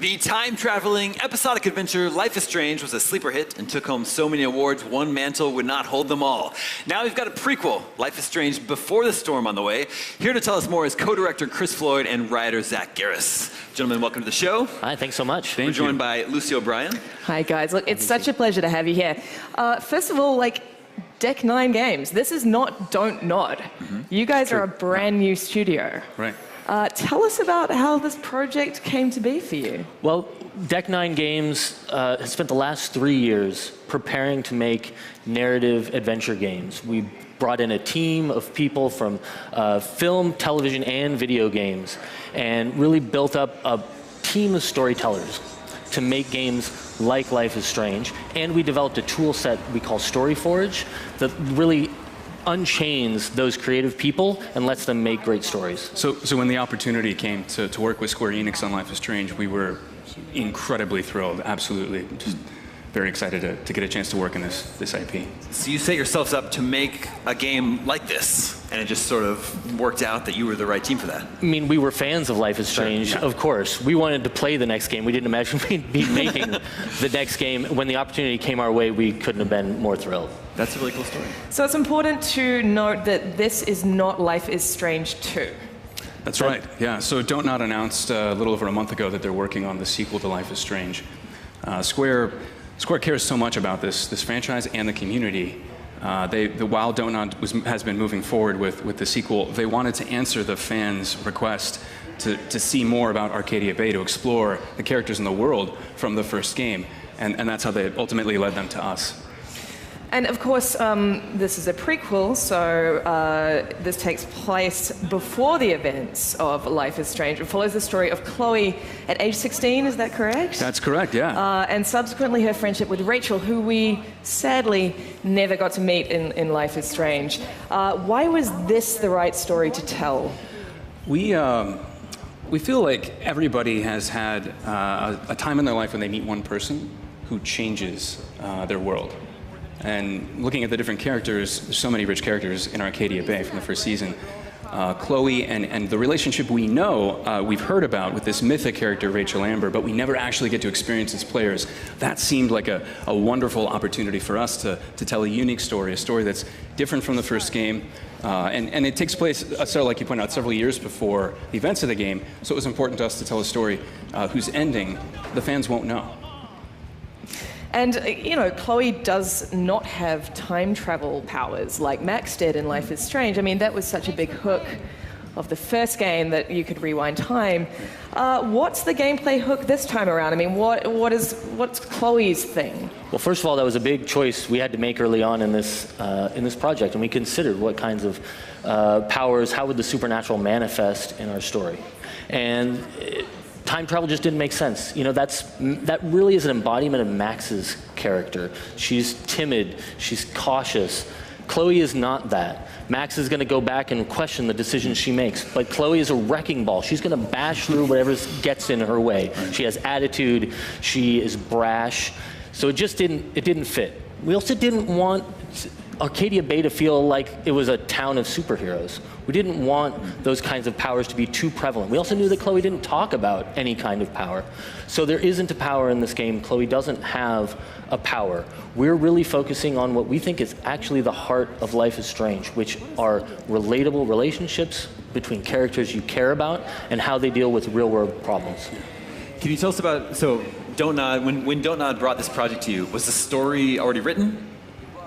The time-traveling episodic adventure Life is Strange was a sleeper hit and took home so many awards, one mantle would not hold them all. Now we've got a prequel, Life is Strange Before the Storm, on the way. Here to tell us more is co-director Chris Floyd and writer Zach Garris. Gentlemen, welcome to the show. Hi, thanks so much. We're joined by Lucy O'Brien. Hi guys, look, it's such a pleasure to have you here. First of all, Deck 9 Games, this is not Don't Nod. You guys are a brand new studio. Right. Tell us about how this project came to be for you. Well, Deck 9 Games has spent the last 3 years preparing to make narrative adventure games. We brought in a team of people from film, television, and video games, and really built up a team of storytellers to make games like Life is Strange. And we developed a tool set we call StoryForge that really unchains those creative people and lets them make great stories. So when the opportunity came to work with Square Enix on Life is Strange, we were incredibly thrilled, absolutely. Just very excited to get a chance to work in this IP. So you set yourselves up to make a game like this, and it just sort of worked out that you were the right team for that. I mean, we were fans of Life is Strange, Sure, yeah. Of course. We wanted to play the next game. We didn't imagine we'd be making the next game. When the opportunity came our way, we couldn't have been more thrilled. That's a really cool story. So it's important to note that this is not Life is Strange 2. That's right, yeah. So Don't Nod announced a little over a month ago that they're working on the sequel to Life is Strange. Square cares so much about this franchise and the community. While Don't Nod has been moving forward with the sequel, they wanted to answer the fans' request to see more about Arcadia Bay, to explore the characters in the world from the first game. And that's how they ultimately led them to us. And of course, this is a prequel, so this takes place before the events of Life is Strange. It follows the story of Chloe at age 16, is that correct? That's correct, yeah. And subsequently her friendship with Rachel, who we sadly never got to meet in Life is Strange. Why was this the right story to tell? We feel like everybody has had a time in their life when they meet one person who changes their world. And looking at the different characters, there's so many rich characters in Arcadia Bay from the first season. Chloe and the relationship we know, we've heard about with this mythic character, Rachel Amber, but we never actually get to experience as players. That seemed like a wonderful opportunity for us to tell a unique story, a story that's different from the first game. And it takes place, like you pointed out, several years before the events of the game, so it was important to us to tell a story whose ending the fans won't know. And, Chloe does not have time travel powers like Max did in Life is Strange. I mean, that was such a big hook of the first game that you could rewind time. What's the gameplay hook this time around? I mean, what's Chloe's thing? Well, first of all, that was a big choice we had to make early on in this project, and we considered what kinds of powers, how would the supernatural manifest in our story. And time travel just didn't make sense. That really is an embodiment of Max's character. She's timid, she's cautious. Chloe is not that. Max is gonna go back and question the decisions she makes, but Chloe is a wrecking ball. She's gonna bash through whatever gets in her way. She has attitude, she is brash, so it didn't fit. We also didn't want Arcadia Bay to feel like it was a town of superheroes. We didn't want those kinds of powers to be too prevalent. We also knew that Chloe didn't talk about any kind of power. So there isn't a power in this game. Chloe doesn't have a power. We're really focusing on what we think is actually the heart of Life is Strange, which are relatable relationships between characters you care about and how they deal with real-world problems. Can you tell us about, Don't Nod, when Don't Nod brought this project to you, was the story already written?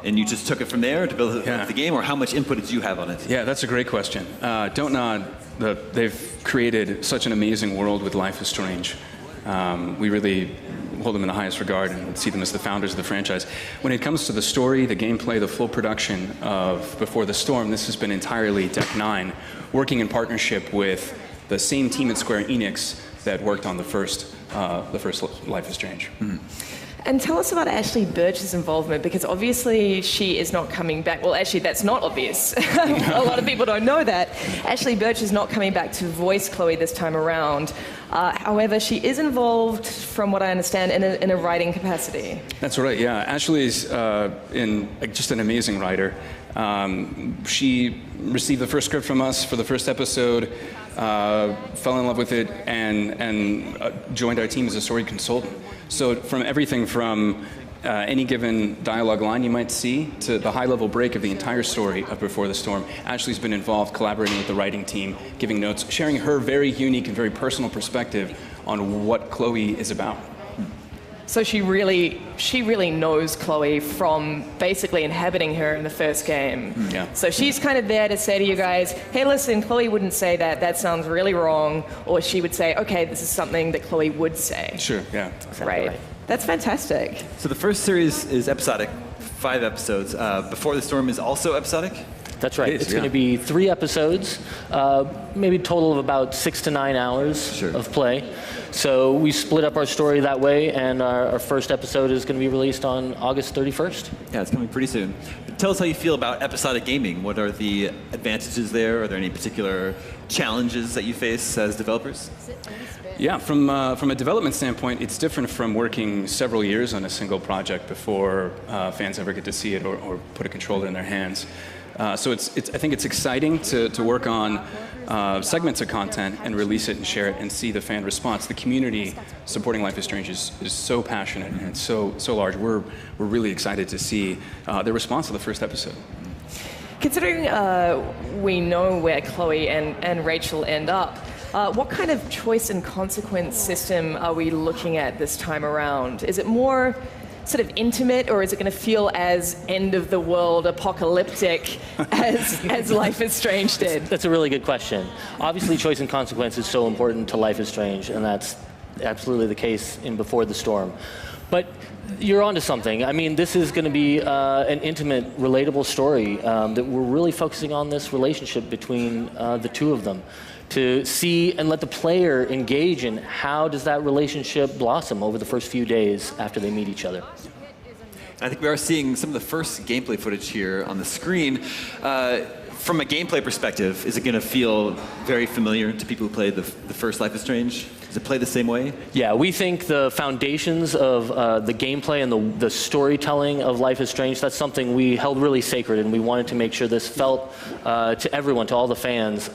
And you just took it from there to build the game, or how much input did you have on it? Yeah, that's a great question. Don't Nod, they've created such an amazing world with Life is Strange. We really hold them in the highest regard and see them as the founders of the franchise. When it comes to the story, the gameplay, the full production of Before the Storm, this has been entirely Deck 9, working in partnership with the same team at Square Enix that worked on the first Life is Strange. Mm-hmm. And tell us about Ashley Birch's involvement, because obviously she is not coming back. Well, actually, that's not obvious. A lot of people don't know that. Ashley Birch is not coming back to voice Chloe this time around. However, she is involved, from what I understand, in a writing capacity. That's right, yeah. Ashley's just an amazing writer. She received the first script from us for the first episode. fell in love with it, and joined our team as a story consultant. So from everything from any given dialogue line you might see to the high-level break of the entire story of Before the Storm, Ashley's been involved collaborating with the writing team, giving notes, sharing her very unique and very personal perspective on what Chloe is about. So she really knows Chloe from basically inhabiting her in the first game. Yeah. So she's kind of there to say to you guys, hey, listen, Chloe wouldn't say that. That sounds really wrong. Or she would say, okay, this is something that Chloe would say. Sure, yeah. Right. That's fantastic. So the first series is episodic, 5 episodes. Before the Storm is also episodic? That's right. It is, It's going to be 3 episodes, maybe a total of about 6 to 9 hours of play. So we split up our story that way, and our first episode is going to be released on August 31st. Yeah, it's coming pretty soon. Tell us how you feel about episodic gaming. What are the advantages there? Are there any particular challenges that you face as developers? Yeah, from a development standpoint, it's different from working several years on a single project before fans ever get to see it or put a controller in their hands. So I think it's exciting to work on segments of content and release it and share it and see the fan response. The community supporting Life is Strange is so passionate and so large. We're really excited to see the response to the first episode. Considering we know where Chloe and Rachel end up, what kind of choice and consequence system are we looking at this time around? Is it more sort of intimate, or is it going to feel as end-of-the-world apocalyptic as Life is Strange did? That's a really good question. Obviously, choice and consequence is so important to Life is Strange, and that's absolutely the case in Before the Storm. But you're onto something. I mean, this is going to be an intimate, relatable story that we're really focusing on this relationship between the two of them, to see and let the player engage in how does that relationship blossom over the first few days after they meet each other. I think we are seeing some of the first gameplay footage here on the screen. From a gameplay perspective, is it going to feel very familiar to people who played the first Life is Strange? Does it play the same way? Yeah, we think the foundations of the gameplay and the storytelling of Life is Strange, that's something we held really sacred, and we wanted to make sure this felt to everyone, to all the fans,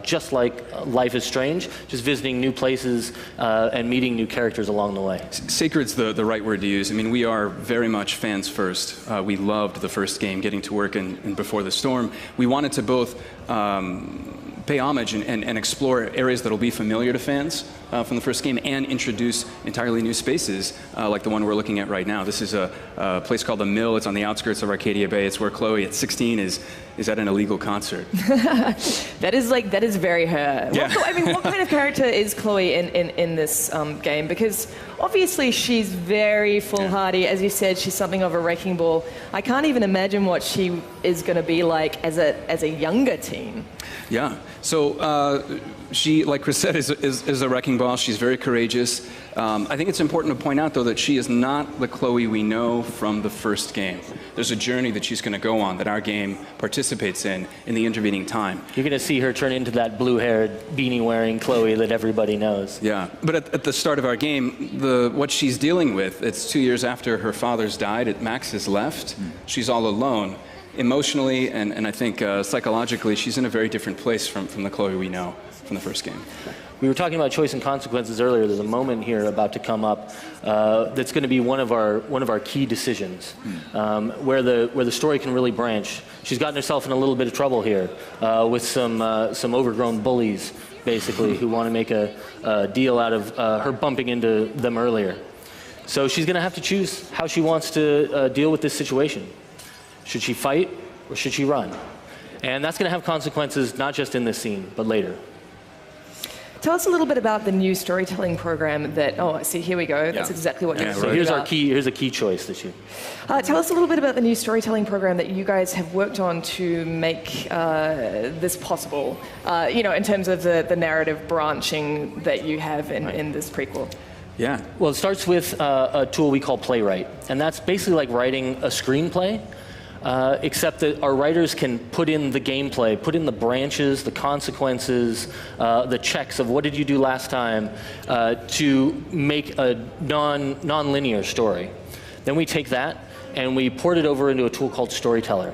just like Life is Strange, just visiting new places and meeting new characters along the way. Sacred's the right word to use. I mean, we are very much fans first. We loved the first game, getting to work in Before the Storm. We wanted to both pay homage and explore areas that will be familiar to fans from the first game and introduce entirely new spaces like the one we're looking at right now. This is a place called The Mill. It's on the outskirts of Arcadia Bay. It's where Chloe at 16 is at an illegal concert. That is very her. Yeah. What kind of character is Chloe in this game? Because obviously she's very foolhardy. As you said, she's something of a wrecking ball. I can't even imagine what she is going to be like as a younger teen. Yeah. So she, like Chris said, is a wrecking ball. She's very courageous. I think it's important to point out, though, that she is not the Chloe we know from the first game. There's a journey that she's going to go on that our game participates in the intervening time. You're going to see her turn into that blue-haired, beanie-wearing Chloe that everybody knows. Yeah, but at the start of our game, what she's dealing with, it's 2 years after her father's died, Max has left, she's all alone. Emotionally and I think psychologically, she's in a very different place from the Chloe we know from the first game. We were talking about choice and consequences earlier. There's a moment here about to come up that's going to be one of our key decisions, where the story can really branch. She's gotten herself in a little bit of trouble here with some overgrown bullies, basically, who want to make a deal out of her bumping into them earlier. So she's going to have to choose how she wants to deal with this situation. Should she fight or should she run? And that's going to have consequences not just in this scene, but later. Tell us a little bit about the new storytelling program that, see, here we go. That's exactly what you're So here's a key choice this year. Tell us a little bit about the new storytelling program that you guys have worked on to make this possible, in terms of the narrative branching that you have in this prequel. Yeah. Well, it starts with a tool we call Playwright, and that's basically like writing a screenplay, except that our writers can put in the gameplay, put in the branches, the consequences, the checks of what did you do last time to make a non-linear story. Then we take that and we port it over into a tool called Storyteller.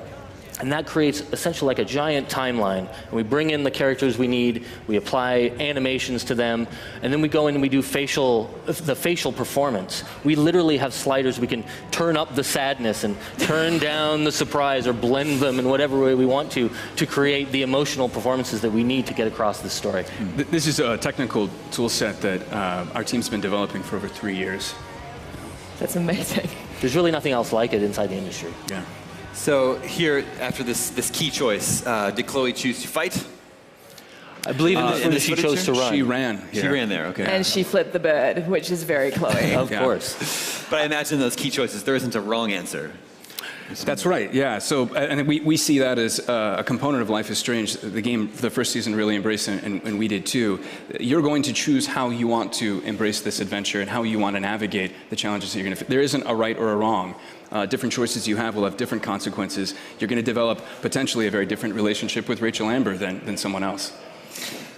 And that creates essentially like a giant timeline. And we bring in the characters we need, we apply animations to them, and then we go in and we do the facial performance. We literally have sliders. We can turn up the sadness and turn down the surprise or blend them in whatever way we want to create the emotional performances that we need to get across this story. This is a technical tool set that our team's been developing for over 3 years. That's amazing. There's really nothing else like it inside the industry. Yeah. So here, after this key choice, did Chloe choose to fight? I believe in this she footage chose to run. She ran. She ran there, okay. And she flipped the bird, which is very Chloe. Of Yeah. course. But I imagine those key choices, there isn't a wrong answer. That's right, yeah. So, and we see that as a component of Life is Strange. The game, the first season really embraced it, and we did too. You're going to choose how you want to embrace this adventure and how you want to navigate the challenges that you're going to face. There isn't a right or a wrong. Different choices you have will have different consequences. You're going to develop potentially a very different relationship with Rachel Amber than someone else.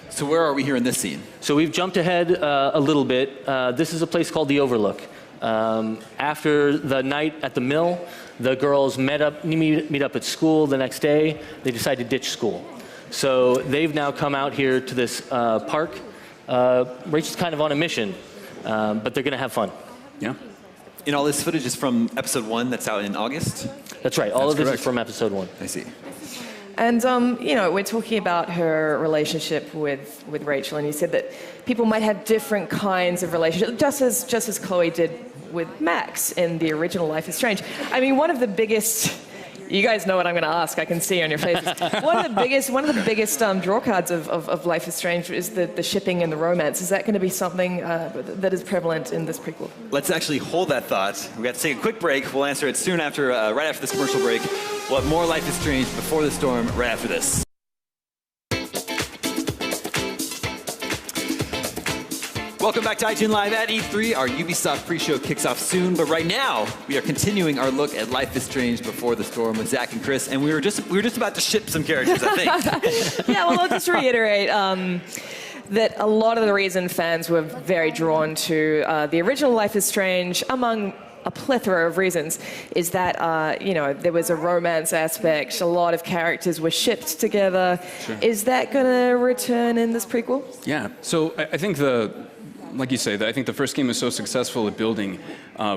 So where are we here in this scene? So we've jumped ahead a little bit. This is a place called the Overlook. After the night at the mill, the girls meet up at school the next day. They decide to ditch school. So they've now come out here to this park. Rachel's kind of on a mission, but they're going to have fun. Yeah. And all this footage is from episode 1 that's out in August? That's right. All of this correct. is from episode 1. I see. And, you know, we're talking about her relationship with Rachel, and you said that people might have different kinds of relationships, just as Chloe did with Max in the original Life is Strange. I mean, one of the biggest, you guys know what I'm going to ask, I can see on your faces. One of the biggest draw cards of Life is Strange is the shipping and the romance. Is that going to be something that is prevalent in this prequel? Let's actually hold that thought. We got to take a quick break. We'll answer it soon after, right after this commercial break. We'll have more Life is Strange Before the Storm right after this. Welcome back to iTunes Live at E3. Our Ubisoft pre-show kicks off soon, but right now we are continuing our look at Life is Strange Before the Storm with Zach and Chris, and we were just about to ship some characters, I think. Yeah, well, I'll just reiterate that a lot of the reason fans were very drawn to the original Life is Strange, among a plethora of reasons, is that, you know, there was a romance aspect, a lot of characters were shipped together. Sure. Is that going to return in this prequel? Yeah. So I think like you say, I think the first game was so successful at building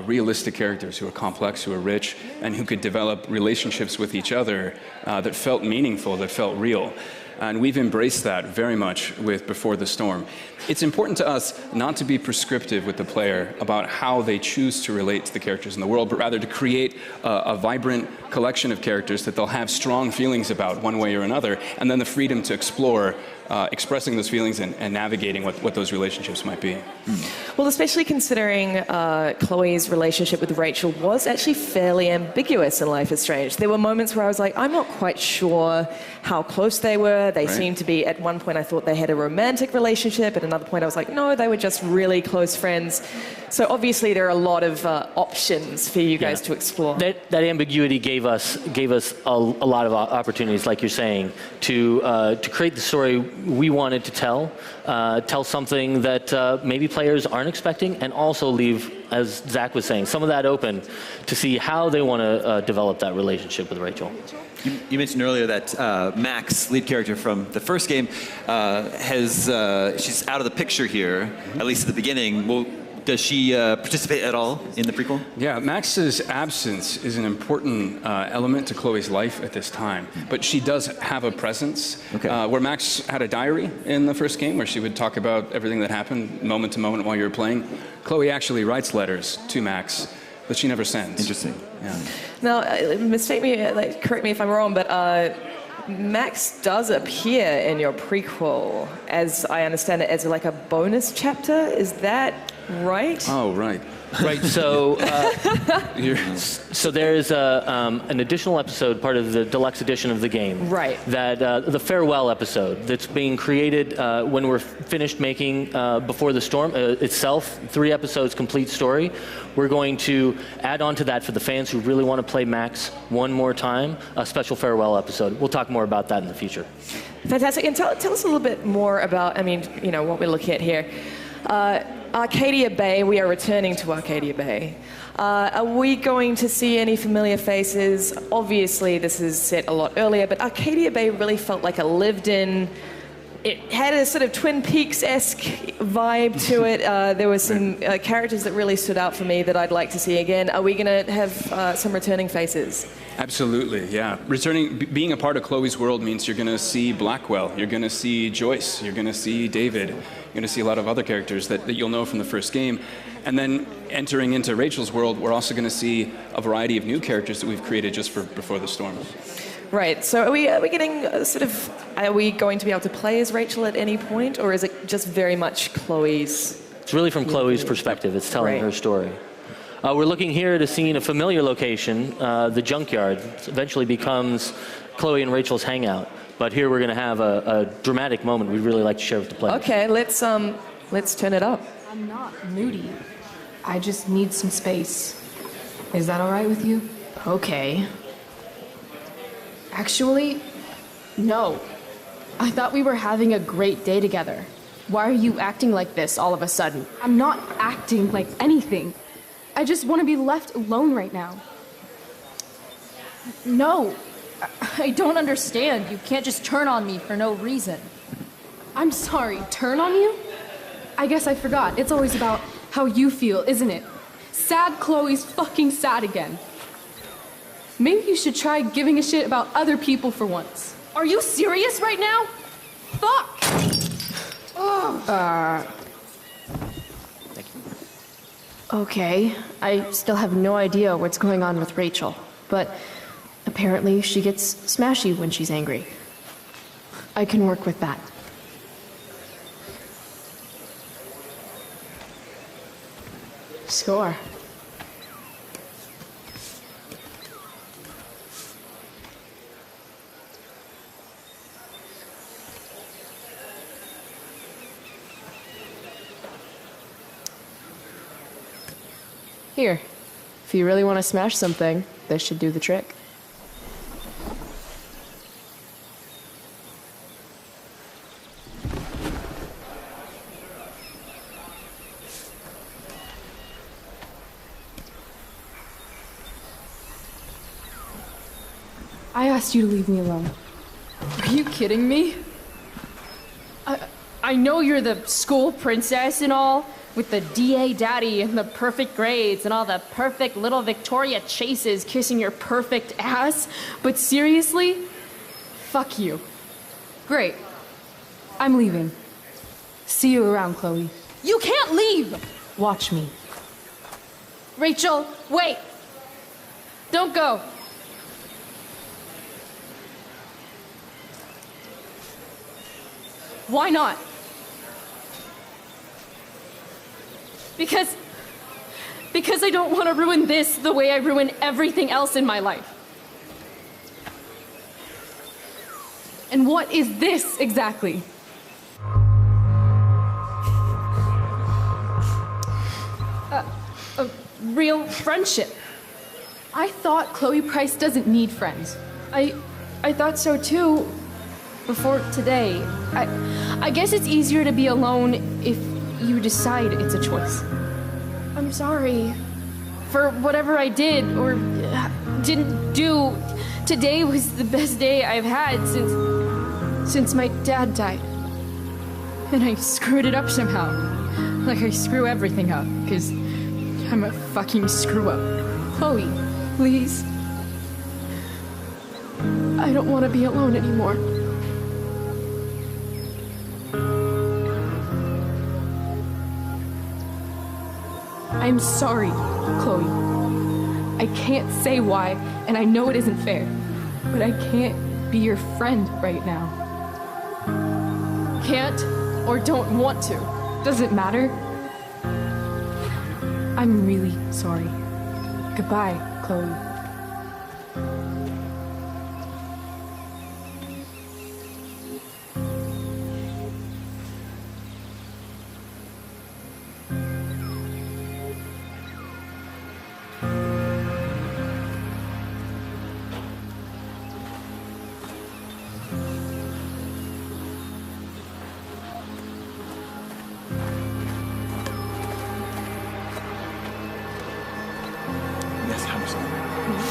realistic characters who are complex, who are rich, and who could develop relationships with each other that felt meaningful, that felt real. And we've embraced that very much with Before the Storm. It's important to us not to be prescriptive with the player about how they choose to relate to the characters in the world, but rather to create a vibrant collection of characters that they'll have strong feelings about one way or another, and then the freedom to explore expressing those feelings and navigating what those relationships might be. Well, especially considering Chloe's relationship with Rachel was actually fairly ambiguous in Life is Strange. There were moments where I was like, I'm not quite sure how close they were. They seemed to be, at one point I thought they had a romantic relationship. At another point I was like, no, they were just really close friends. So obviously there are a lot of options for you guys to explore. That ambiguity gave us a lot of opportunities, like you're saying, to create the story we wanted to tell something that maybe players aren't expecting, and also leave, as Zach was saying, some of that open to see how they want to develop that relationship with Rachel. You mentioned earlier that Max, lead character from the first game, she's out of the picture here, at least at the beginning. Does she participate at all in the prequel? Yeah, Max's absence is an important element to Chloe's life at this time. But she does have a presence. Okay. Where Max had a diary in the first game where she would talk about everything that happened moment to moment while you were playing. Chloe actually writes letters to Max that she never sends. Interesting. Yeah. Now, correct me if I'm wrong, but Max does appear in your prequel, as I understand it, as like a bonus chapter. Is that right? Oh, right. Right. So, so there is an additional episode, part of the deluxe edition of the game. Right. That the farewell episode that's being created when we're finished making Before the Storm itself, 3 episodes, complete story. We're going to add on to that for the fans who really want to play Max one more time, a special farewell episode. We'll talk more about that in the future. Fantastic. And tell us a little bit more about, I mean, you know, what we're looking at here. Arcadia Bay, we are returning to Arcadia Bay. Are we going to see any familiar faces? Obviously, this is set a lot earlier, but Arcadia Bay really felt like a lived-in. It had a sort of Twin Peaks-esque vibe to it. There were some characters that really stood out for me that I'd like to see again. Are we going to have some returning faces? Absolutely, yeah. Being a part of Chloe's world means you're going to see Blackwell, you're going to see Joyce, you're going to see David, you're going to see a lot of other characters that you'll know from the first game. And then entering into Rachel's world, we're also going to see a variety of new characters that we've created just for Before the Storm. Right, so are we getting are we going to be able to play as Rachel at any point, or is it just very much Chloe's? It's really from Chloe's perspective. It's telling her story. We're looking here at a scene, a familiar location, the junkyard. It eventually becomes Chloe and Rachel's hangout. But here we're going to have a dramatic moment we'd really like to share with the players. Okay, let's turn it up. I'm not moody. I just need some space. Is that all right with you? Okay. Actually, no. I thought we were having a great day together. Why are you acting like this all of a sudden? I'm not acting like anything. I just want to be left alone right now. No, I don't understand. You can't just turn on me for no reason. I'm sorry, turn on you? I guess I forgot. It's always about how you feel, isn't it? Sad Chloe's fucking sad again. Maybe you should try giving a shit about other people for once. Are you serious right now? Fuck! Okay, I still have no idea what's going on with Rachel, but apparently she gets smashy when she's angry. I can work with that. Score. Here, if you really want to smash something, this should do the trick. I asked you to leave me alone. Are you kidding me? I know you're the school princess and all, with the DA daddy and the perfect grades and all the perfect little Victoria chases kissing your perfect ass, but seriously? Fuck you. Great. I'm leaving. See you around, Chloe. You can't leave! Watch me. Rachel, wait! Don't go. Why not? Because I don't want to ruin this the way I ruin everything else in my life. And what is this exactly? A real friendship. I thought Chloe Price doesn't need friends. I thought so too before today. I guess it's easier to be alone if you decide it's a choice. I'm sorry for whatever I did or didn't do. Today was the best day I've had since my dad died. And I screwed it up somehow. Like I screw everything up, because I'm a fucking screw up. Chloe, please. I don't want to be alone anymore. I'm sorry, Chloe. I can't say why, and I know it isn't fair, but I can't be your friend right now. Can't or don't want to. Doesn't matter. I'm really sorry. Goodbye, Chloe.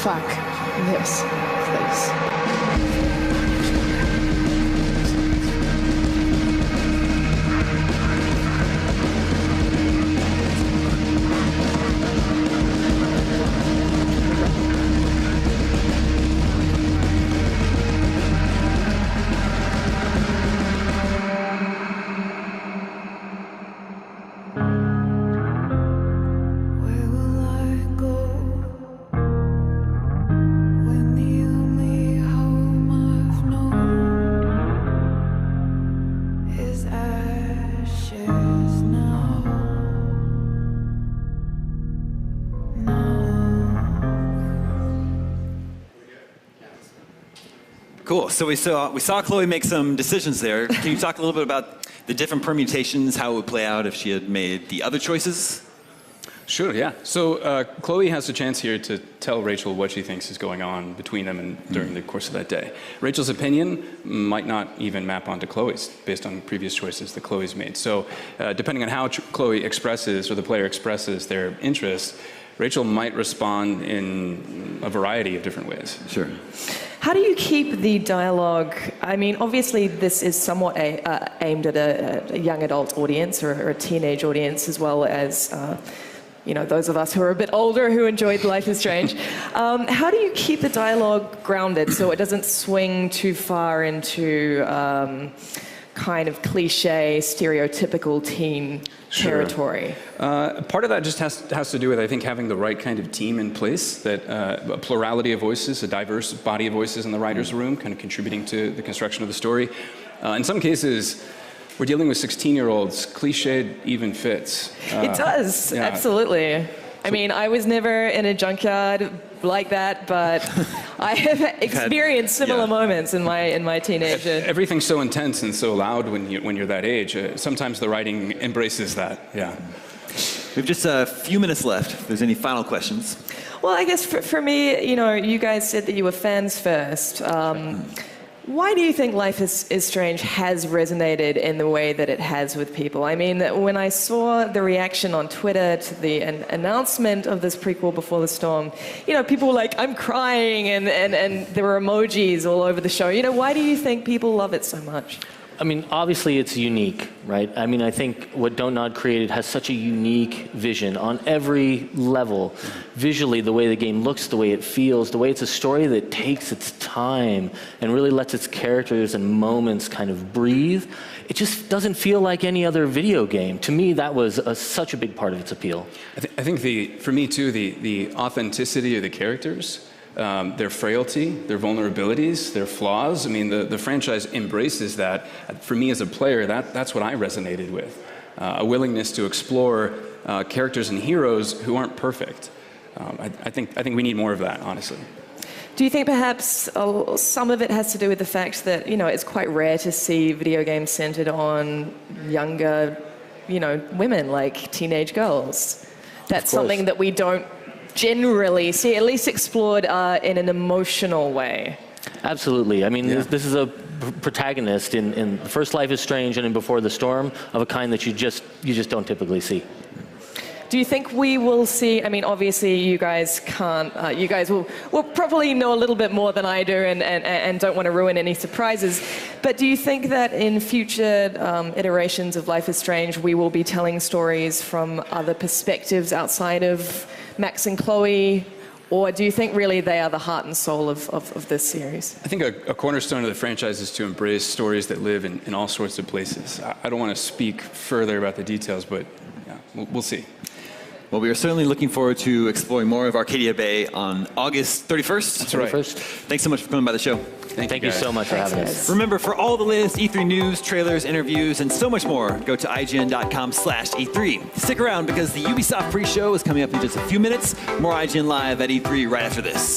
Fuck this place. Where will I go when the only home I've known is ashes now? Cool. So we saw Chloe make some decisions there. Can you talk a little bit about the different permutations, how it would play out if she had made the other choices? Sure, yeah. So Chloe has a chance here to tell Rachel what she thinks is going on between them and during the course of that day. Rachel's opinion might not even map onto Chloe's based on previous choices that Chloe's made. So depending on how Chloe expresses or the player expresses their interests, Rachel might respond in a variety of different ways. Sure. How do you keep the dialogue? I mean, obviously, this is somewhat aimed at a young adult audience or a teenage audience, as well as those of us who are a bit older who enjoyed Life is Strange. How do you keep the dialogue grounded so it doesn't swing too far into kind of cliche, stereotypical teen territory? Part of that just has to do with, I think, having the right kind of team in place, that a plurality of voices, a diverse body of voices in the writer's room, kind of contributing to the construction of the story. In some cases, we're dealing with 16-year-olds. Cliched even fits. It does, yeah. Absolutely. I mean, I was never in a junkyard like that, but I have experienced similar moments in my teenage. Everything's so intense and so loud when you're that age. Sometimes the writing embraces that. Yeah. We have just a few minutes left. If there's any final questions. Well, I guess for me, you guys said that you were fans first. Why do you think Life is Strange has resonated in the way that it has with people? I mean, when I saw the reaction on Twitter to the announcement of this prequel Before the Storm, people were like, I'm crying, and there were emojis all over the show. Why do you think people love it so much? I mean, obviously it's unique, right? I mean, I think what Don't Nod created has such a unique vision on every level. Visually, the way the game looks, the way it feels, the way it's a story that takes its time and really lets its characters and moments kind of breathe. It just doesn't feel like any other video game. To me, that was such a big part of its appeal. I think for me too, the authenticity of the characters, their frailty, their vulnerabilities, their flaws. I mean, the franchise embraces that. For me as a player, that's what I resonated with. A willingness to explore characters and heroes who aren't perfect. I think we need more of that, honestly. Do you think perhaps some of it has to do with the fact that, it's quite rare to see video games centered on younger, women, like teenage girls? That's something that we don't generally see, at least explored in an emotional way. Absolutely. I mean, this is a protagonist in the first Life is Strange and in Before the Storm of a kind that you just don't typically see. Do you think we will see, I mean, obviously you guys can't, you guys will probably know a little bit more than I do and don't want to ruin any surprises, but do you think that in future iterations of Life is Strange, we will be telling stories from other perspectives outside of Max and Chloe? Or do you think really they are the heart and soul of this series? I think a cornerstone of the franchise is to embrace stories that live in all sorts of places. I don't want to speak further about the details, but yeah, we'll see. Well, we are certainly looking forward to exploring more of Arcadia Bay on August 31st. That's right. Thanks so much for coming by the show. Thank you so much for having us. Remember, for all the latest E3 news, trailers, interviews, and so much more, go to IGN.com/E3. Stick around because the Ubisoft pre-show is coming up in just a few minutes. More IGN Live at E3 right after this.